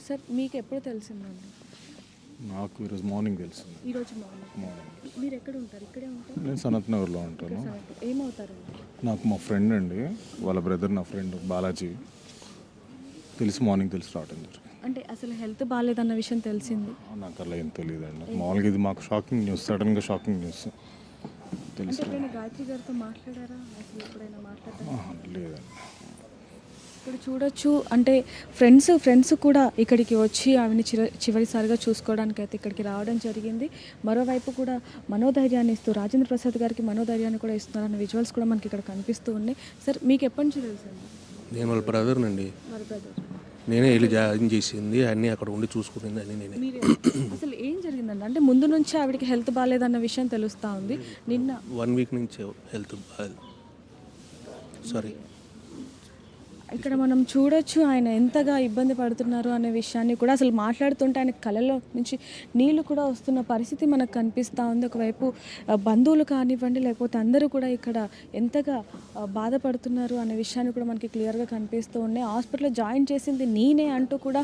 Sir మీకు ఎప్పుడు తెలిసిందండి? నాకు ఈరోజు మార్నింగ్ తెలిసింది. ఈరోజు మార్నింగ్. మీరు ఎక్కడ ఉంటారు? ఇక్కడే ఉంటారు? నేను సనత్ నగర్లో ఉంటాను. ఏమవుతారండి? నాకు మా ఫ్రెండ్ అండి, వాళ్ళ బ్రదర్ నా ఫ్రెండ్ బాలాజీ మార్నింగ్ తెలిసి రావడం జరిగింది. అంటే అసలు హెల్త్ బాగాలేదన్న విషయం తెలిసింది. నాకు అలా ఏం తెలియదండి. మామూలుగా ఇది మాకు షాకింగ్ న్యూస్, సడన్గా షాకింగ్ న్యూస్ అంటే తెలుసు. ఎప్పుడైనా గాయత్రి గారితో మాట్లాడారా? అసలు ఎప్పుడైనా మాట్లాడారా? లేదండి. ఇక్కడ చూడొచ్చు, అంటే ఫ్రెండ్స్ కూడా ఇక్కడికి వచ్చి ఆమెను చివరిసారిగా చూసుకోవడానికి అయితే ఇక్కడికి రావడం జరిగింది. మరోవైపు కూడా మనోధైర్యాన్ని ఇస్తూ రాజేంద్ర ప్రసాద్ గారికి మనోధైర్యాన్ని కూడా ఇస్తున్నారన్న విజువల్స్ కూడా మనకి ఇక్కడ కనిపిస్తూ ఉన్నాయి. సార్ మీకు ఎప్పటి నుంచి తెలుసండి? నేను వాళ్ళ బ్రదర్నండి. వాళ్ళ బ్రదర్. నేనే వెళ్ళి జాయిన్ చేసింది, అన్నీ అక్కడ ఉండి చూసుకునేది అని నేనే. మీరు అసలు ఏం జరిగిందండి? అంటే ముందు నుంచి ఆవిడకి హెల్త్ బాగాలేదన్న విషయం తెలుస్తూ ఉంది. నిన్న 1 వీక్ నుంచి హెల్త్ సారీ ఇక్కడ మనం చూడొచ్చు ఆయన ఎంతగా ఇబ్బంది పడుతున్నారు అనే విషయాన్ని కూడా. అసలు మాట్లాడుతుంటే ఆయన కళ్ళలో నుంచి నీళ్లు కూడా వస్తున్న పరిస్థితి మనకు కనిపిస్తూ ఉంది. ఒకవైపు బంధువులు కానివ్వండి, లేకపోతే అందరూ కూడా ఇక్కడ ఎంతగా బాధపడుతున్నారు అనే విషయాన్ని కూడా మనకి క్లియర్గా కనిపిస్తూ ఉన్నాయి. హాస్పిటల్లో జాయిన్ చేసింది నేనే అంటూ కూడా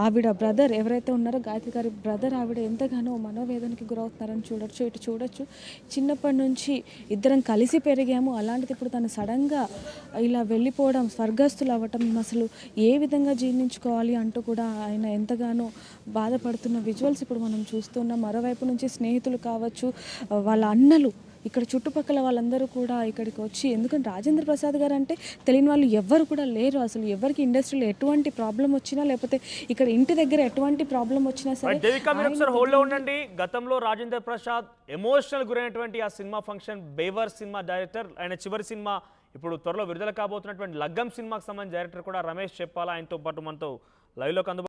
ఆవిడ బ్రదర్ ఎవరైతే ఉన్నారో గాయత్రి గారి బ్రదర్, ఆవిడ ఎంతగానో మనోవేదనకి గురవుతున్నారని చూడొచ్చు. ఇటు చూడొచ్చు, చిన్నప్పటి నుంచి ఇద్దరం కలిసి పెరిగాము, అలాంటిది ఇప్పుడు తను సడన్గా ఇలా వెళ్ళిపోవడం, స్వర్గస్థులు అవ్వటం అసలు ఏ విధంగా జీర్ణించుకోవాలి అంటూ కూడా ఆయన ఎంతగానో బాధపడుతున్న విజువల్స్ ఇప్పుడు మనం చూస్తున్నాం. మరోవైపు నుంచి స్నేహితులు కావచ్చు, వాళ్ళ అన్నలు, ఇక్కడ చుట్టుపక్కల వాళ్ళందరూ కూడా ఇక్కడికి వచ్చి, ఎందుకంటే రాజేంద్ర ప్రసాద్ గారు అంటే తెలియని వాళ్ళు ఎవ్వరు కూడా లేరు. అసలు ఎవరికి ఇండస్ట్రీలో ఎటువంటి ప్రాబ్లం వచ్చినా, లేకపోతే ఇక్కడ ఇంటి దగ్గర ఎటువంటి ప్రాబ్లం వచ్చినా సరే. దేవిక, మీరు ఒకసారి హోల్డ్లో ఉండండి. గతంలో రాజేంద్ర ప్రసాద్ ఎమోషనల్ గురైనటువంటి ఆ సినిమా ఫంక్షన్, బేవర్ సినిమా డైరెక్టర్, ఆయన చివరి సినిమా ఇప్పుడు త్వరలో విడుదల కాబోతున్నటువంటి లగ్గం సినిమాకి సంబంధించిన డైరెక్టర్ కూడా రమేష్ చెప్పాలా, ఆయనతో పాటు మనతో లైవ్లోకి అందుబాటులో